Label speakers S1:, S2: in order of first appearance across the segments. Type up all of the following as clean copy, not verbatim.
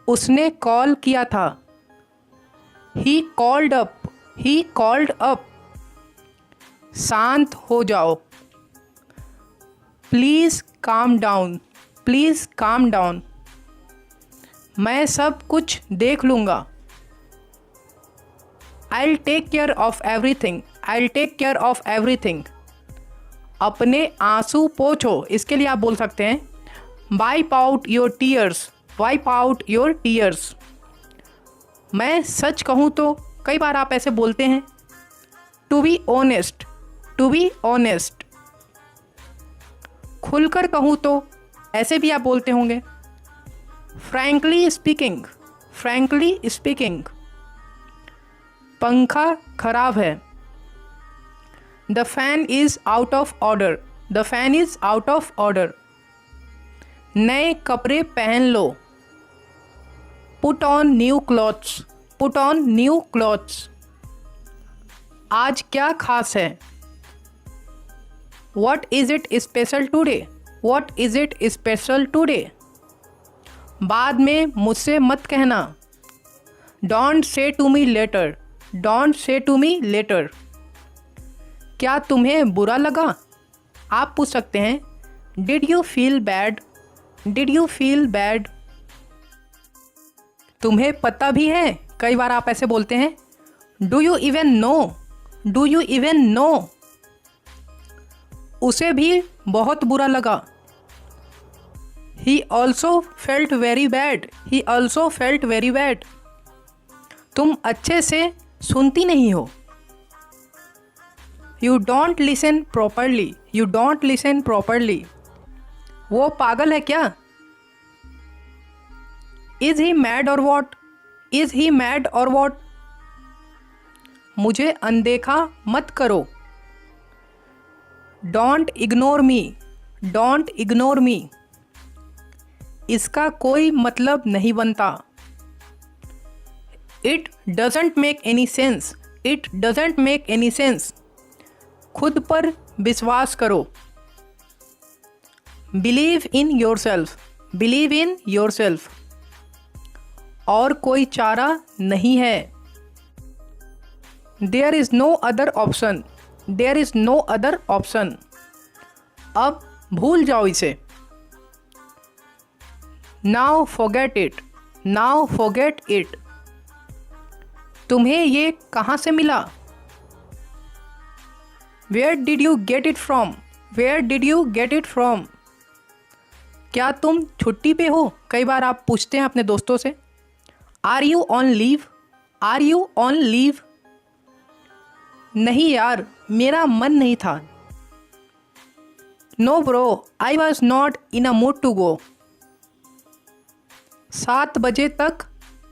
S1: उसने कॉल किया था। He called up, he called up. शांत हो जाओ। Please calm down, please calm down. मैं सब कुछ देख लूँगा। I'll take care of everything, I'll take care of everything। अपने आंसू पोंछो, इसके लिए आप बोल सकते हैं wipe out your tears, wipe out your tears. मैं सच कहूँ तो कई बार आप ऐसे बोलते हैं to be honest, to be honest. खुलकर कहूँ तो ऐसे भी आप बोलते होंगे फ्रैंकली स्पीकिंग, फ्रैंकली स्पीकिंग। पंखा खराब है। The fan is out of order, the fan is out of order. नए कपड़े पहन लो। Put on new clothes, put on new clothes. आज क्या खास है? What is it special today? What is it special today? बाद में मुझसे मत कहना। Don't say to me later, don't say to me later। क्या तुम्हें बुरा लगा? आप पूछ सकते हैं Did you feel bad? Did you feel bad? तुम्हें पता भी है, कई बार आप ऐसे बोलते हैं Do you even know? Do you even know? उसे भी बहुत बुरा लगा। He also felt very bad, he also felt very bad। तुम अच्छे से सुनती नहीं हो। You don't listen properly, you don't listen properly। वो पागल है क्या? Is he mad or what? Is he mad or what? मुझे अनदेखा मत करो। Don't ignore me, don't ignore me। इसका कोई मतलब नहीं बनता। It doesn't make any sense, it doesn't make any sense। खुद पर विश्वास करो। Believe in yourself, believe in yourself। और कोई चारा नहीं है। There is no other option, there is no other option। अब भूल जाओ इसे। Now forget it, now forget it। तुम्हें ये कहाँ से मिला? Where did you get it from? Where did you get it from? क्या तुम छुट्टी पे हो? कई बार आप पूछते हैं अपने दोस्तों से Are you on leave? Are you on leave? नहीं यार, मेरा मन नहीं था। No bro, I was not in a mood to go। 7 बजे तक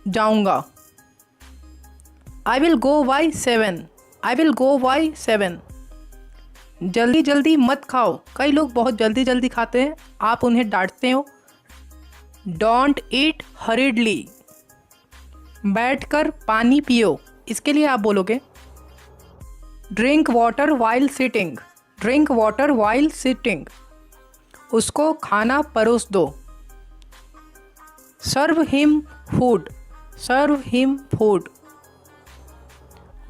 S1: जाऊंगा। I will go by 7, I will go by 7। जल्दी जल्दी मत खाओ, कई लोग बहुत जल्दी जल्दी खाते हैं, आप उन्हें डांटते हो Don't eat hurriedly। बैठकर पानी पियो, इसके लिए आप बोलोगे drink water while sitting, drink water while sitting. उसको खाना परोस दो। Serve him food, serve him food.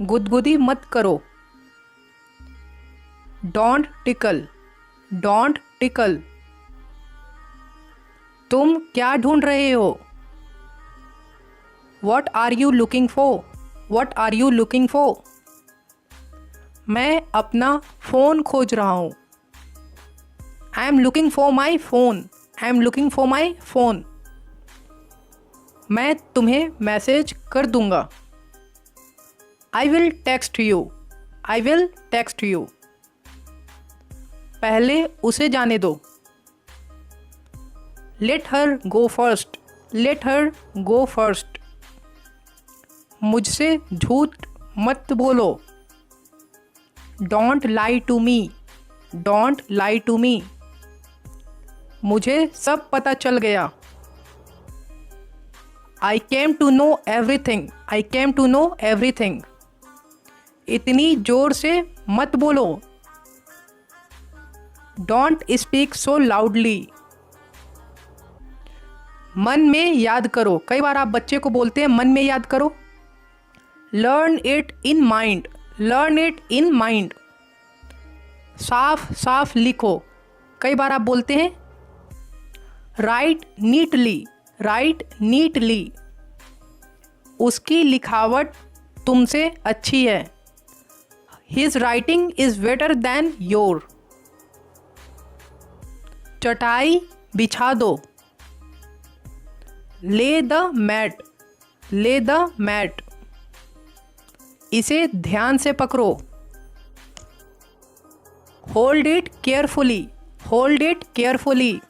S1: गुदगुदी मत करो। Don't tickle, don't tickle. तुम क्या ढूंढ रहे हो? What are you looking for? What are you looking for? मैं अपना फ़ोन खोज रहा हूँ। I am looking for my phone, I am looking for my phone। मैं तुम्हें मैसेज कर दूँगा। I will text you, I will text you। पहले उसे जाने दो। Let her go first, let her go first। मुझसे झूठ मत बोलो। Don't lie to me, don't lie to me। मुझे सब पता चल गया। I came to know everything, I came to know everything। इतनी जोर से मत बोलो। Don't speak so loudly। मन में याद करो। कई बार आप बच्चे को बोलते हैं मन में याद करो। Learn it in mind, learn it in mind. साफ साफ लिखो। कई बार आप बोलते हैं राइट नीटली, राइट नीटली। उसकी लिखावट तुमसे अच्छी है। His writing is better then your. चटाई बिछा दो। ले द मैट, ले द मैट। इसे ध्यान से पकड़ो। Hold it carefully, hold it carefully.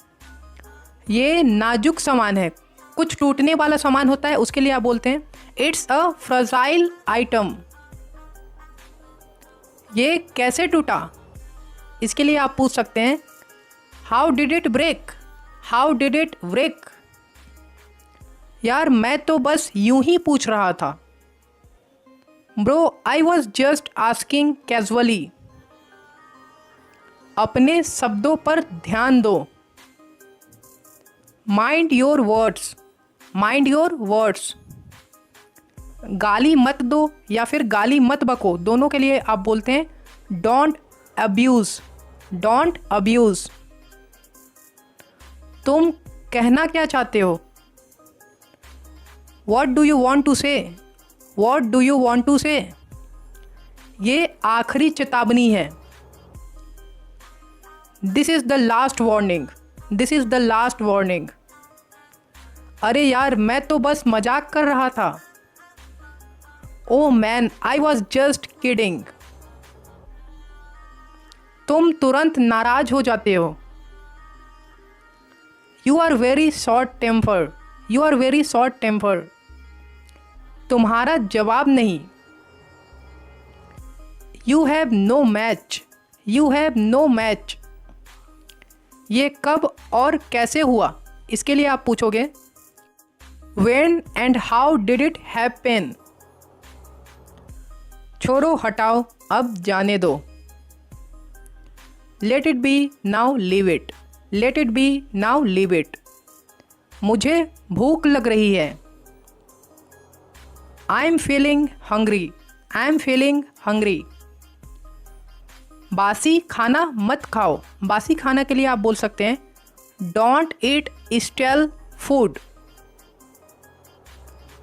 S1: ये नाजुक सामान है, कुछ टूटने वाला सामान होता है, उसके लिए आप बोलते हैं इट्स अ फ्रजाइल आइटम। ये कैसे टूटा, इसके लिए आप पूछ सकते हैं how did it break, how did it break. यार मैं तो बस यूं ही पूछ रहा था। Bro I was just asking casually. अपने शब्दों पर ध्यान दो। Mind your words, mind your words. गाली मत दो या फिर गाली मत बको, दोनों के लिए आप बोलते हैं डोंट अब्यूज, डोंट अब्यूज। तुम कहना क्या चाहते हो, what do you want to say, what do you want to say. ये आखिरी चेतावनी है। This is the last warning, this is the last warning. अरे यार मैं तो बस मजाक कर रहा था। Oh man I was just kidding. तुम तुरंत नाराज हो जाते हो। You are very short temper, you are very short temper. तुम्हारा जवाब नहीं। You have no match, you have no match. ये कब और कैसे हुआ, इसके लिए आप पूछोगे when and how did it happen. छोड़ो हटाओ अब जाने दो। Let it be now leave it, let it be now leave it. मुझे भूख लग रही है। I am feeling hungry, I am feeling hungry. बासी खाना मत खाओ। बासी खाना के लिए आप बोल सकते हैं डोंट ईट स्टेल फूड।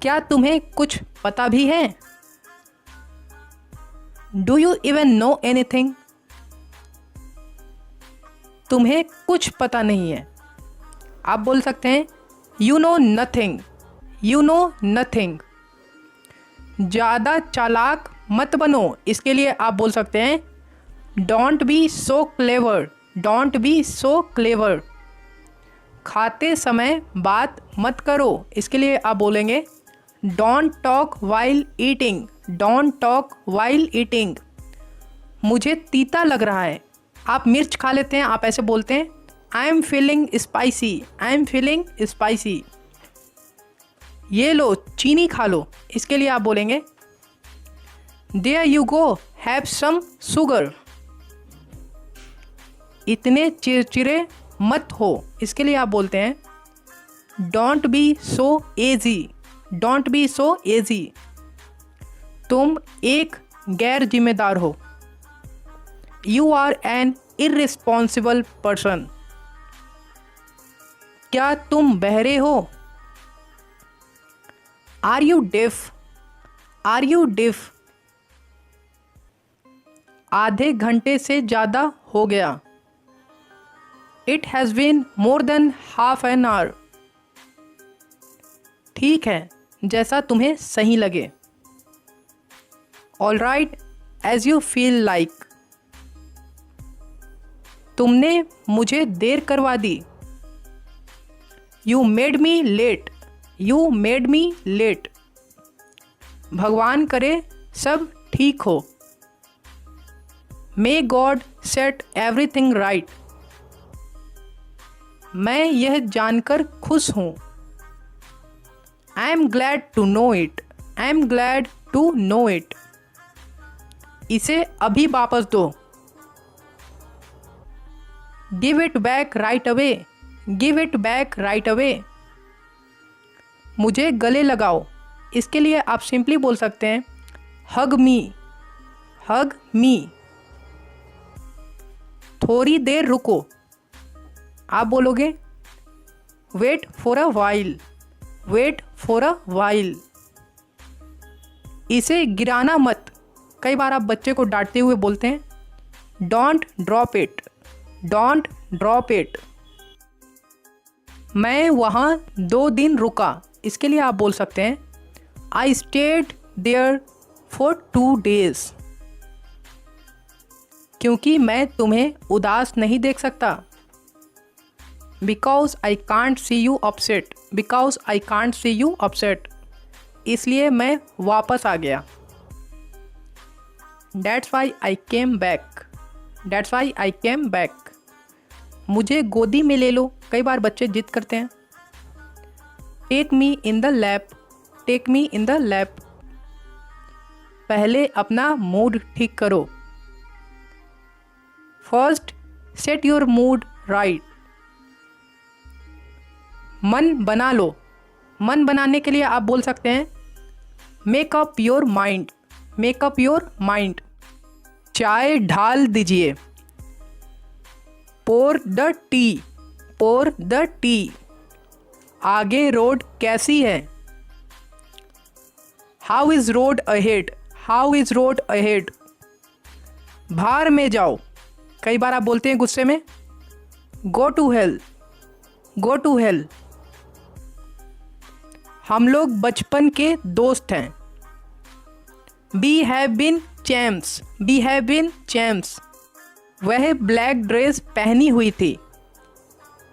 S1: क्या तुम्हें कुछ पता भी है, do you even know anything. तुम्हें कुछ पता नहीं है। आप बोल सकते हैं you know nothing, you know nothing. ज़्यादा चालाक मत बनो, इसके लिए आप बोल सकते हैं don't be so clever, don't be so clever. खाते समय बात मत करो, इसके लिए आप बोलेंगे don't talk while eating, don't talk while eating. मुझे तीता लग रहा है। आप मिर्च खा लेते हैं, आप ऐसे बोलते हैं I am feeling spicy, I am feeling spicy. ये लो चीनी खा लो, इसके लिए आप बोलेंगे there you go have some sugar. इतने चिड़चिड़े मत हो, इसके लिए आप बोलते हैं don't be so edgy, don't be so edgy. तुम एक गैर जिम्मेदार हो। You are an irresponsible person. क्या तुम बहरे हो, are you deaf, are you deaf. आधे घंटे से ज़्यादा हो गया। It has been more than half an hour. ठीक है, जैसा तुम्हें सही लगे। All right as you feel like. तुमने मुझे देर करवा दी। You made me late, you made me late. भगवान करे सब ठीक हो। May God set everything right. मैं यह जानकर खुश हूँ। I am glad to know it, I am glad to know it. इसे अभी वापस दो। Give it back right away, give it back right away. मुझे गले लगाओ, इसके लिए आप सिंपली बोल सकते हैं हग मी, हग मी। थोड़ी देर रुको, आप बोलोगे wait for a while, wait for a while. इसे गिराना मत, कई बार आप बच्चे को डांटते हुए बोलते हैं don't drop it, don't drop it. मैं वहाँ 2 दिन रुका, इसके लिए आप बोल सकते हैं I stayed there for 2 days, क्योंकि मैं तुम्हें उदास नहीं देख सकता। Because I can't see you upset, because I can't see you upset, इसलिए मैं वापस आ गया। That's why I came back, That's why I came back। मुझे गोदी में ले लो, कई बार बच्चे जिद करते हैं take me in the lap, take me in the lap. पहले अपना मूड ठीक करो, first set your mood right. मन बना लो, मन बनाने के लिए आप बोल सकते हैं make up your mind, make up your mind. चाय ढाल दीजिए, pour the tea, pour the tea. आगे रोड कैसी है, how is road ahead, how is road ahead. बाहर में जाओ, कई बार आप बोलते हैं गुस्से में go to hell, go to hell. हम लोग बचपन के दोस्त हैं, we have been champs, we have been champs. वह ब्लैक ड्रेस पहनी हुई थी,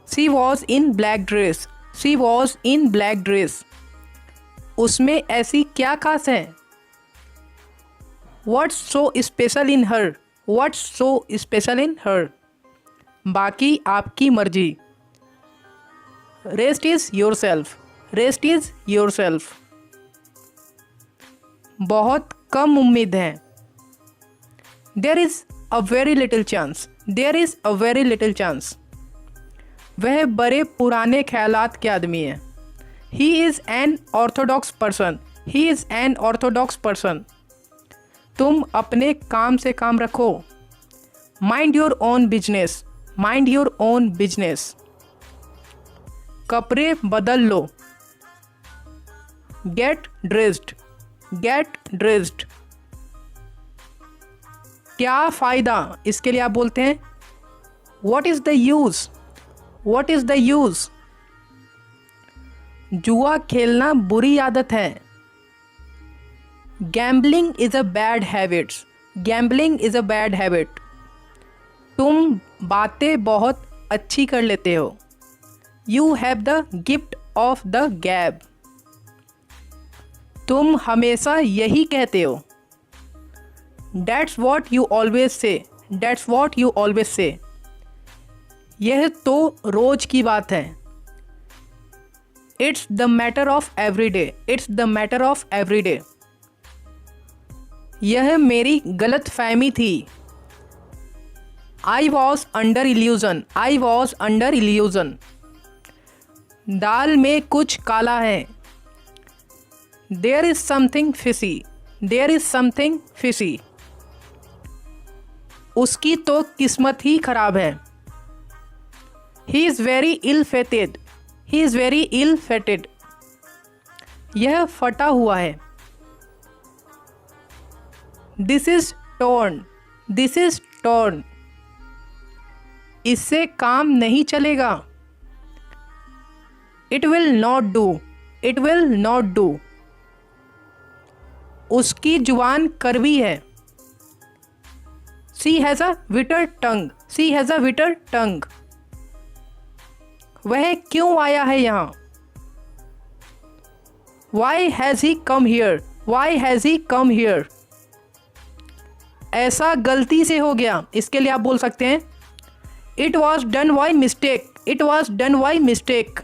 S1: she was in black dress, she was in black dress. उसमें ऐसी क्या खास है, what's so special in her, what's so special in her. बाकी आपकी मर्जी, rest is your self, rest is your self. बहुत कम उम्मीद है, there is a very little chance, there is a very little chance. वह बड़े पुराने ख्यालात के आदमी है, he is an orthodox person, he is an orthodox person. तुम अपने काम से काम रखो, mind your own business, mind your own business. कपड़े बदल लो, गेट ड्रेस्ड, गेट ड्रेस्ड। क्या फ़ायदा, इसके लिए आप बोलते हैं what is the use, what is the use. जुआ खेलना बुरी आदत है, gambling is a bad habits, gambling is a bad habit. तुम बातें बहुत अच्छी कर लेते हो, you have the gift of the गैब। तुम हमेशा यही कहते हो, That's what you always say, That's what you always say। यह तो रोज की बात है, It's the matter of every day, It's the matter of every day। यह मेरी गलत फहमी थी, I was under illusion, I was under illusion। दाल में कुछ काला है, There is something fishy, There is something fishy। उसकी तो किस्मत ही खराब है, he is very ill fated, he is very ill fated. यह फटा हुआ है, this is torn, this is torn. इससे काम नहीं चलेगा, it will not do, it will not do. उसकी जुबान कड़वी है, she has a bitter tongue, she has a bitter tongue. वह क्यों आया है यहाँ, why has he come here, why has he come here. ऐसा गलती से हो गया, इसके लिए आप बोल सकते हैं it was done by mistake, it was done by mistake.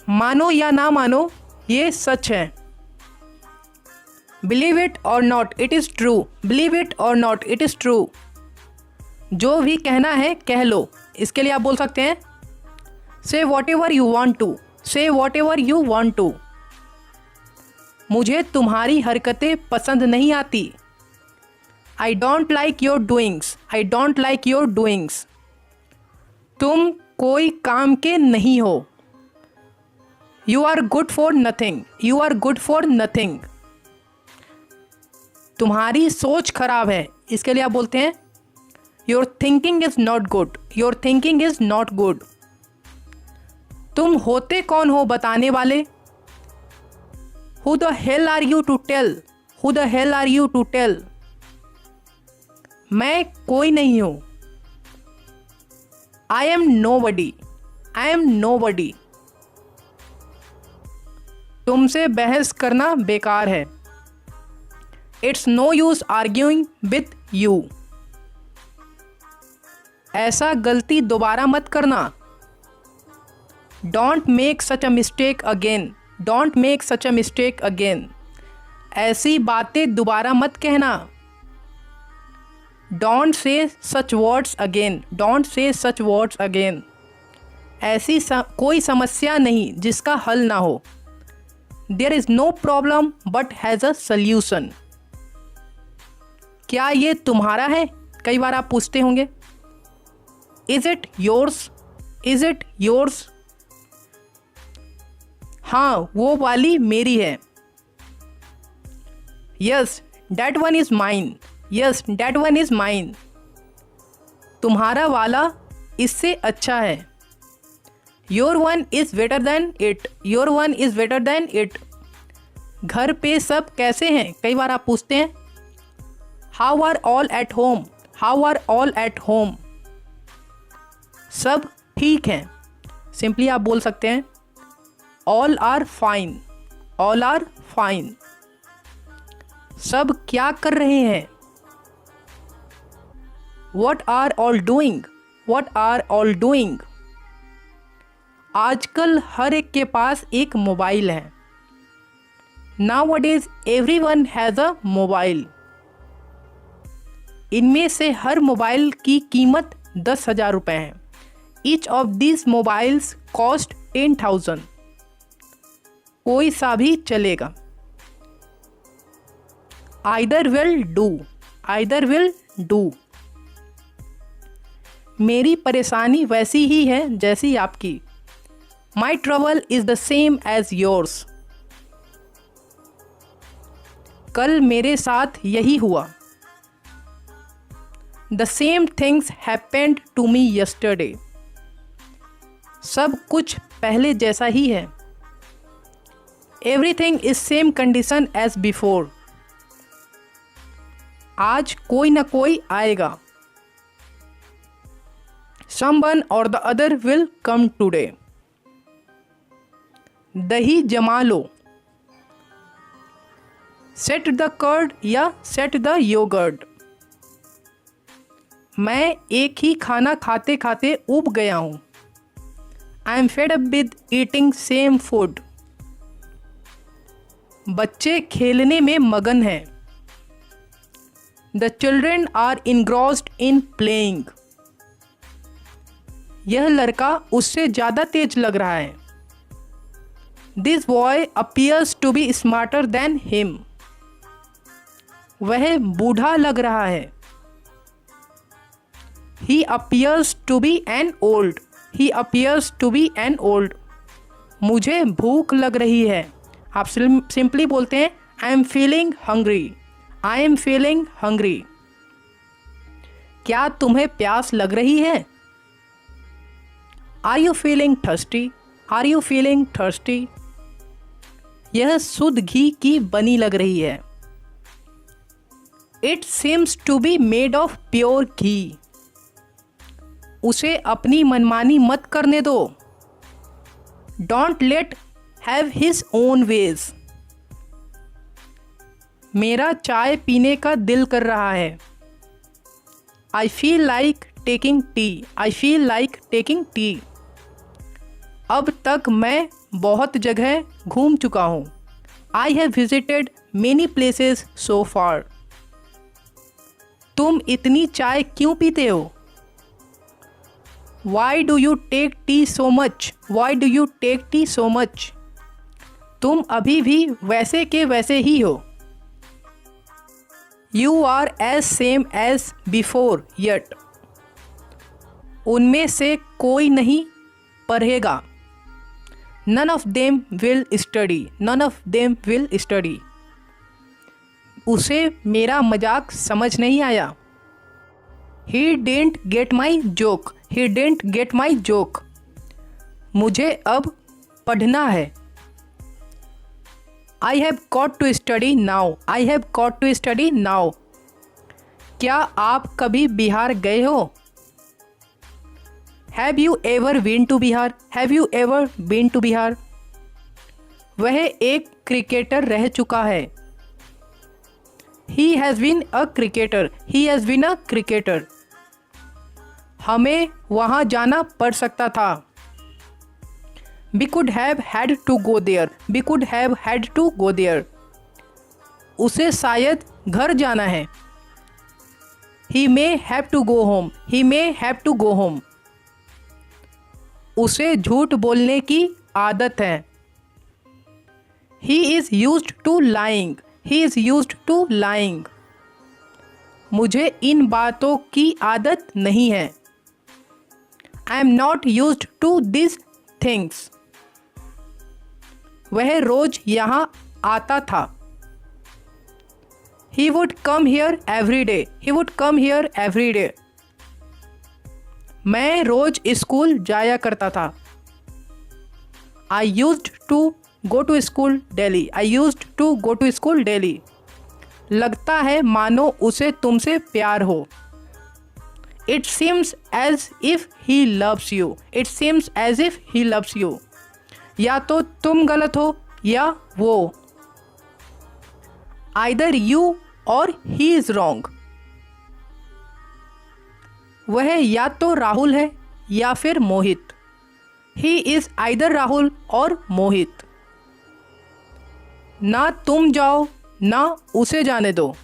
S1: मानो या ना मानो, ये सच है, बिलीव इट और not it is true, believe it और नॉट इट इज़ ट्रू। जो भी कहना है कह लो, इसके लिए आप बोल सकते हैं say whatever you want to, say whatever you want to. मुझे तुम्हारी हरकतें पसंद नहीं आती। I don't like your doings. I don't like your doings. तुम कोई काम के नहीं हो। You are good for nothing. You are good for nothing. तुम्हारी सोच खराब है, इसके लिए आप बोलते हैं your thinking is not good. Your thinking is not good. तुम होते कौन हो बताने वाले। Who the hell are you to tell. Who the hell are you to tell. मैं कोई नहीं हूं। I am nobody. I am nobody. तुमसे बहस करना बेकार है। It's no use arguing with you. ऐसा गलती दोबारा मत करना। Don't make such a mistake again. Don't make such a mistake again. ऐसी बातें दोबारा मत कहना। Don't say such words again. Don't say such words again. ऐसी कोई समस्या नहीं जिसका हल ना हो। There is no problem but has a solution. क्या ये तुम्हारा है, कई बार आप पूछते होंगे। Is it yours. Is it yours. हाँ, वो वाली मेरी है। Yes that one is mine. Yes that one is mine. तुम्हारा वाला इससे अच्छा है। Your one is better than it. Your one is better than it. घर पे सब कैसे हैं, कई बार आप पूछते हैं। How are all at home. How are all at home. सब ठीक हैं। सिंपली आप बोल सकते हैं all are fine. All are fine. सब क्या कर रहे हैं। What are all doing. What are all doing. आजकल हर एक के पास एक मोबाइल है। Nowadays everyone has a mobile. इनमें से हर मोबाइल की कीमत 10,000 रुपये है। Each of this mobiles cost 10,000। कोई सा भी चलेगा। Either will do. Either will do. मेरी परेशानी वैसी ही है जैसी आपकी। My trouble is the same as yours. कल मेरे साथ यही हुआ। The same things happened to me yesterday. सब कुछ पहले जैसा ही है। Everything is same condition as before. आज कोई ना कोई आएगा। Someone or the other will come today. दही जमा लो। सेट द कर्ड या सेट द योगर्ट। मैं एक ही खाना खाते खाते ऊब गया हूँ। I am fed up with eating same food. बच्चे खेलने में मगन हैं। The children are engrossed in playing. यह लड़का उससे ज़्यादा तेज लग रहा है। This boy appears to be smarter than him. वह बूढ़ा लग रहा है। He appears to be an old. He appears to be an old. मुझे भूख लग रही है। आप सिंपली बोलते हैं I am feeling hungry. I am feeling hungry. क्या तुम्हें प्यास लग रही है। Are you feeling thirsty? Are you feeling thirsty? यह शुद्ध घी की बनी लग रही है। It seems to be made of pure ghee. उसे अपनी मनमानी मत करने दो। Don't let have his own ways. मेरा चाय पीने का दिल कर रहा है। I feel like taking tea. I feel like taking tea. अब तक मैं बहुत जगह घूम चुका हूँ। I have visited many places so far. तुम इतनी चाय क्यों पीते हो। Why do you take tea so much, why do you take tea so much. तुम अभी भी वैसे के वैसे ही हो। You are as same as before yet. उनमें से कोई नहीं पढ़ेगा। None of them will study, none of them will study. उसे मेरा मजाक समझ नहीं आया। He didn't get my joke, he didn't get my joke. मुझे अब पढ़ना है। I have got to study now, I have got to study now. क्या आप कभी बिहार गए हो? Have you ever been to Bihar, have you ever been to Bihar. वह एक क्रिकेटर रह चुका है। He has been a cricketer, he has been a cricketer. हमें वहाँ जाना पड़ सकता था। We could have had to go there, we could have had to go there। उसे शायद घर जाना है। He may have to go home, he may have to go home। उसे झूठ बोलने की आदत है। He is used to lying, he is used to lying। मुझे इन बातों की आदत नहीं है। I am not used to these things। वह रोज यहाँ आता था। He would come here every day, he would come here every day। मैं रोज स्कूल जाया करता था। I used to go to school daily, I used to go to school daily। लगता है मानो उसे तुमसे प्यार हो। It seems as if he loves you, it seems as if he loves you। या तो तुम गलत हो या वो। Either you or he is wrong। वह या तो राहुल है या फिर मोहित। He is either राहुल और मोहित। ना तुम जाओ ना उसे जाने दो।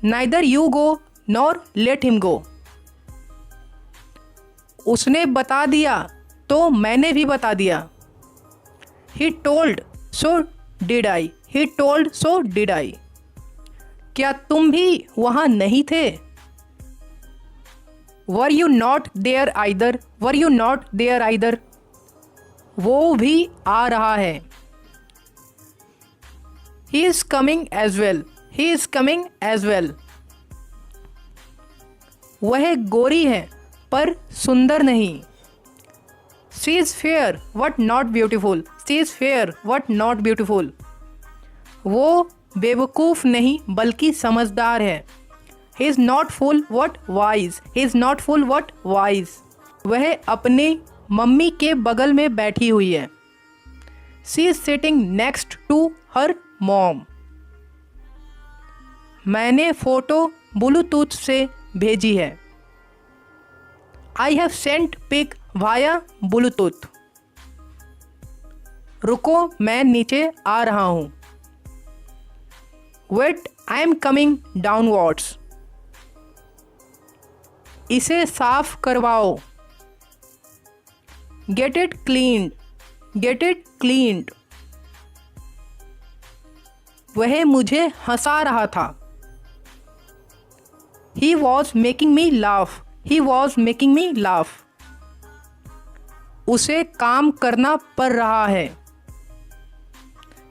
S1: Neither you go nor let him go। उसने बता दिया तो मैंने भी बता दिया। He told so did I, he told so did I। क्या तुम भी वहाँ नहीं थे? Were you not there either, were you not there either। वो भी आ रहा है। He is coming as well, he is coming as well। वह गोरी है पर सुंदर नहीं। She is fair but not beautiful, she is fair but not beautiful। वो बेवकूफ़ नहीं बल्कि समझदार है। He is not fool but wise, he is not fool but wise। वह अपने मम्मी के बगल में बैठी हुई है। She is sitting next to her mom। मैंने फ़ोटो ब्लूटूथ से भेजी है। I have sent pic via Bluetooth। रुको मैं नीचे आ रहा हूँ। Wait, I am coming downwards। इसे साफ करवाओ। Get it cleaned, get it cleaned। वह मुझे हंसा रहा था। He was making me laugh, he was making me laugh। उसे काम करना पड़ रहा है।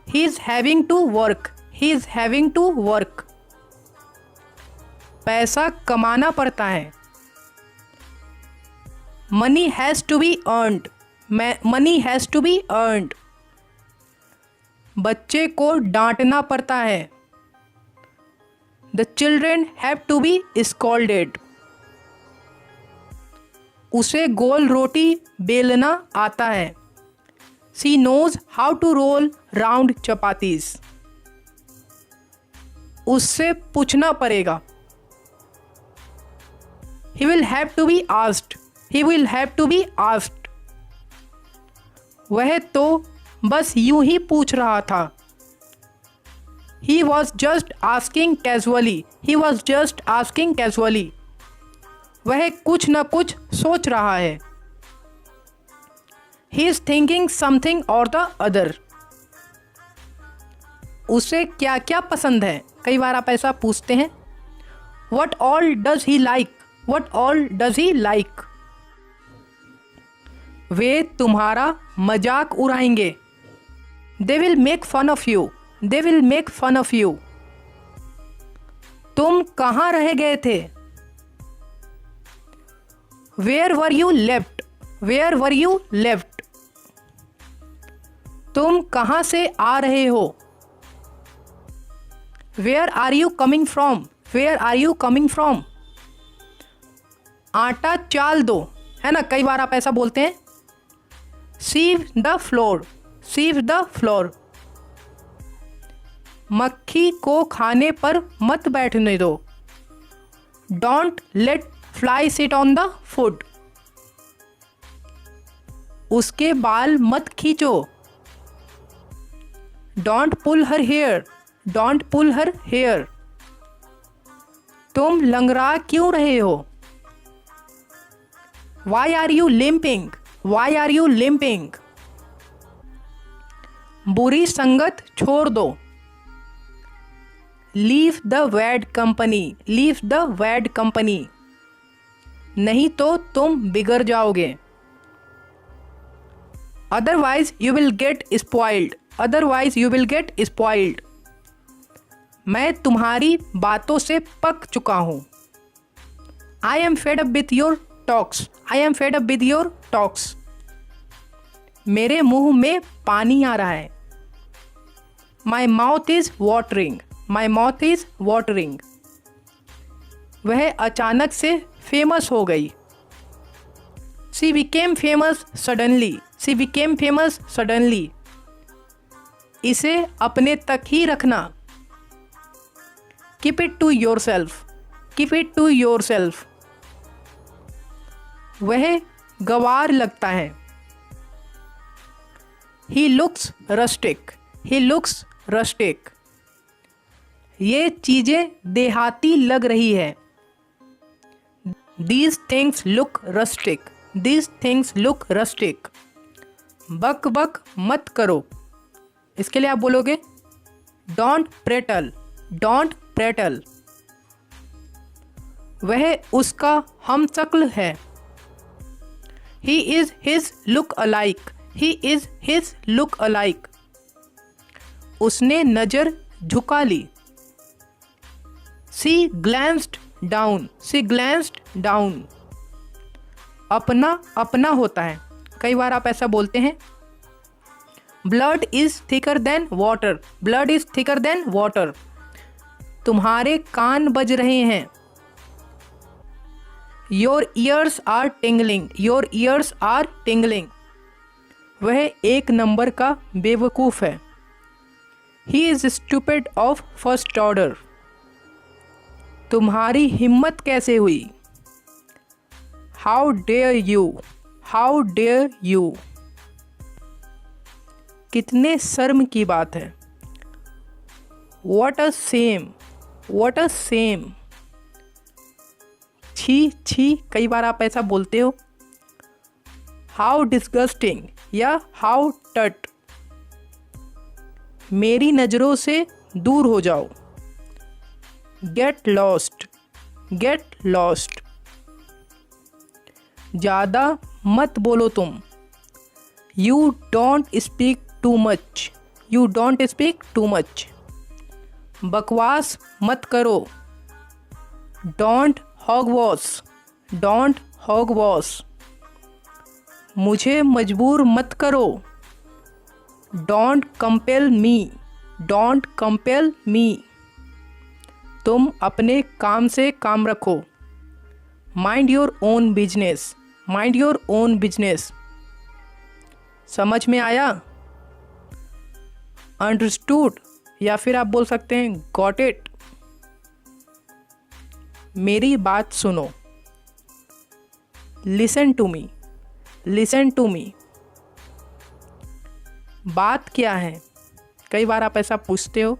S1: He is having to work, he is having to work। पैसा कमाना पड़ता है। Money has to be earned, money has to be earned। बच्चे को डांटना पड़ता है। The children have to be scolded। उसे गोल रोटी बेलना आता है। She knows how to roll round chapatis। उससे पूछना पड़ेगा। He will have to be asked, he will have to be asked। वह तो बस यूं ही पूछ रहा था। He was just asking casually, he was just asking casually। वह कुछ न कुछ सोच रहा है। ही इज थिंकिंग समथिंग और द अदर। उसे क्या क्या पसंद है? कई बार आप ऐसा पूछते हैं। What all does he like? What all does he like? वे तुम्हारा मजाक उड़ाएंगे। They will make fun of you. They will make fun of you. तुम कहाँ रह गए थे? Where were you left? Where were you left? तुम कहाँ से आ रहे हो? Where are you coming from? Where are you coming from? आटा चाल दो, है ना, कई बार आप ऐसा बोलते हैं। Sieve the floor. Sieve the floor. मक्खी को खाने पर मत बैठने दो। Don't let fly sit on the food. उसके बाल मत खींचो। Don't pull her hair. Don't pull her hair. तुम लंगड़ा क्यों रहे हो? Why are you limping? Why are you limping? बुरी संगत छोड़ दो। Leave the bad company. Leave the bad company. नहीं तो तुम बिगड़ जाओगे। Otherwise you will get spoiled. Otherwise you will get spoiled. मैं तुम्हारी बातों से पक चुका हूं। I am fed up with your talks. I am fed up with your talks. मेरे मुंह में पानी आ रहा है। My mouth is watering. My mouth is watering. वह अचानक से फेमस हो गई। She became famous suddenly. She became famous suddenly. इसे अपने तक ही रखना। Keep it to yourself. Keep it to your self. वह गवार लगता है। He looks rustic. He looks rustic. ये चीजें देहाती लग रही है। These things look rustic. These things look rustic. बक बक मत करो। इसके लिए आप बोलोगे डोंट प्रेटल। Don't petrol. वह उसका हमशक्ल है। He is his look alike. He is his look alike. उसने नजर झुका ली। She glanced down. She glanced down. अपना अपना होता है। कई बार आप ऐसा बोलते हैं। Blood is thicker than water. Blood is thicker than water. तुम्हारे कान बज रहे हैं। Your ears are tingling. Your ears are tingling. वह एक नंबर का बेवकूफ़ है। He is stupid of first order. तुम्हारी हिम्मत कैसे हुई? How dare you. How dare you. कितने शर्म की बात है। What a shame. What a shame. छी छी, कई बार आप ऐसा बोलते हो। हाउ डिस्गस्टिंग या हाउ टट। मेरी नज़रों से दूर हो जाओ। Get lost. Get lost. ज़्यादा मत बोलो तुम। You don't speak too much. You don't speak too much. बकवास मत करो। Don't hogwash. Don't hogwash. मुझे मजबूर मत करो। Don't compel me. Don't compel me. तुम अपने काम से काम रखो। Mind your own business. Mind your own business. समझ में आया? अंडरस्टूड या फिर आप बोल सकते हैं गॉट इट। मेरी बात सुनो। Listen to me. Listen to me. बात क्या है? कई बार आप ऐसा पूछते हो।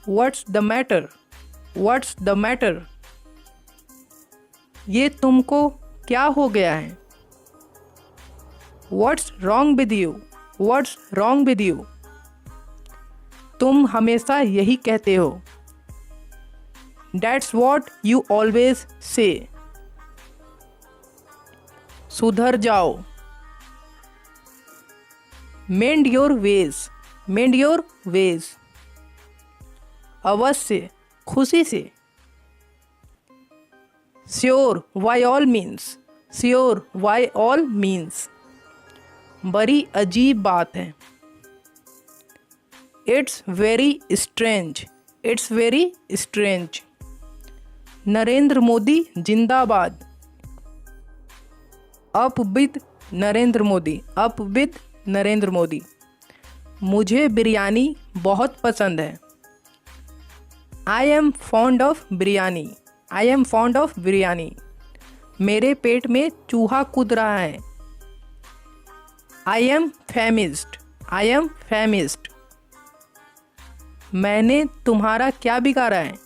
S1: What's the matter. What's the matter. ये तुमको क्या हो गया है? What's wrong with you? What's wrong with you? तुम हमेशा यही कहते हो। That's what you always say. सुधर जाओ। Mend your ways. Mend your ways. अवश्य, खुशी से। Sure, by all means. Sure, by all means. बड़ी अजीब बात है। It's very strange. It's very strange. Narendra Modi जिंदाबाद। Up with Narendra Modi. Up with Narendra Modi. मुझे बिरयानी बहुत पसंद है। I am fond of biryani. I am fond of biryani. मेरे पेट में चूहा कूद रहा है। I am famished. I am famished. मैंने तुम्हारा क्या बिगाड़ा है?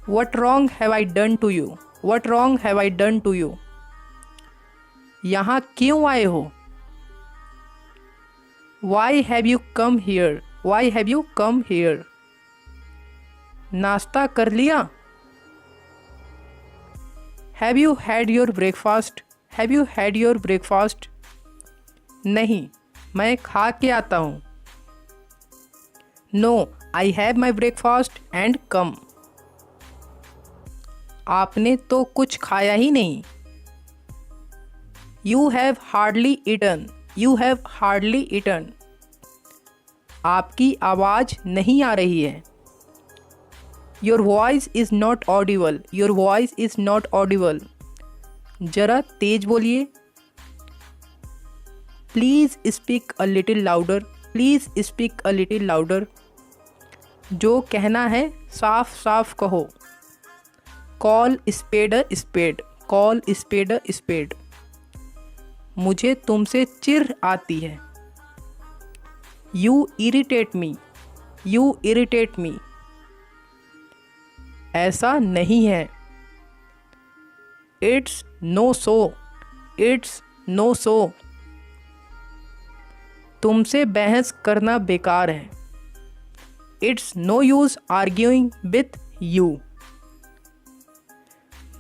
S1: What wrong have I done to you? What wrong have I done to you? यहाँ क्यों आए हो? Why have you come here? Why have you come here? नाश्ता कर लिया? Have you had your breakfast? Have you had your breakfast? नहीं, मैं खा के आता हूँ। No, I have my breakfast and come. आपने तो कुछ खाया ही नहीं। You have hardly eaten. You have hardly eaten. आपकी आवाज़ नहीं आ रही है। Your voice is not audible. Your voice is not audible. जरा तेज बोलिए। Please speak a little louder. Please speak a little louder. जो कहना है साफ साफ कहो। Call spade a spade. Call spade a spade. मुझे तुमसे चिढ़ आती है। You irritate me. You irritate me. ऐसा नहीं है। It's no so. It's no so. तुमसे बहस करना बेकार है। It's no use arguing with you.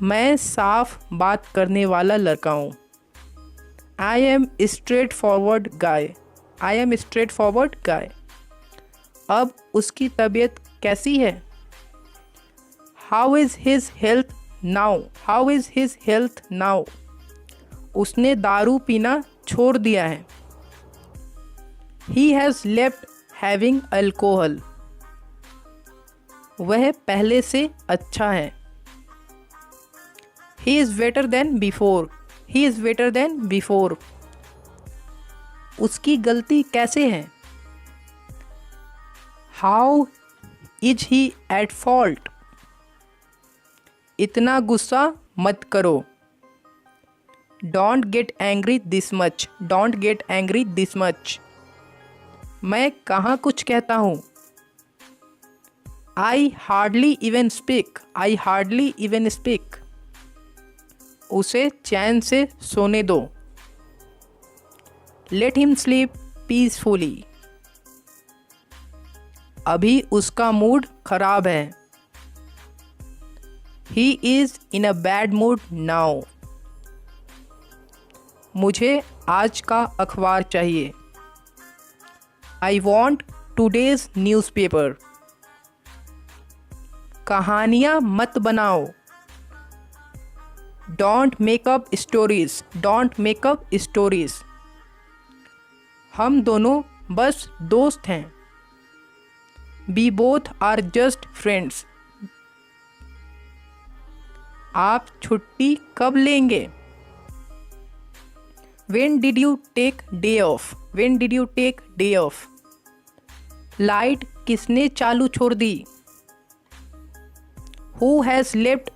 S1: मैं साफ बात करने वाला लड़का हूँ। I am straightforward guy. I am straightforward guy. अब उसकी तबीयत कैसी है? How is his health now? How is his health now? उसने दारू पीना छोड़ दिया है। He has left having alcohol. वह पहले से अच्छा है। He is better than before. He is better than before. उसकी गलती कैसे है? How is he at fault? इतना गुस्सा मत करो। Don't get angry this much. Don't get angry this much. मैं कहाँ कुछ कहता हूँ। I hardly even speak. I hardly even speak. उसे चैन से सोने दो। Let him sleep peacefully. अभी उसका मूड खराब है। He is in a bad mood now. मुझे आज का अखबार चाहिए। I want today's newspaper. कहानियाँ मत बनाओ। Don't make up stories. Don't make up stories. हम दोनों बस दोस्त हैं। We both are just friends. आप छुट्टी कब लेंगे? When did you take day off? When did you take day off? Light किसने चालू छोड़ दी? Who has left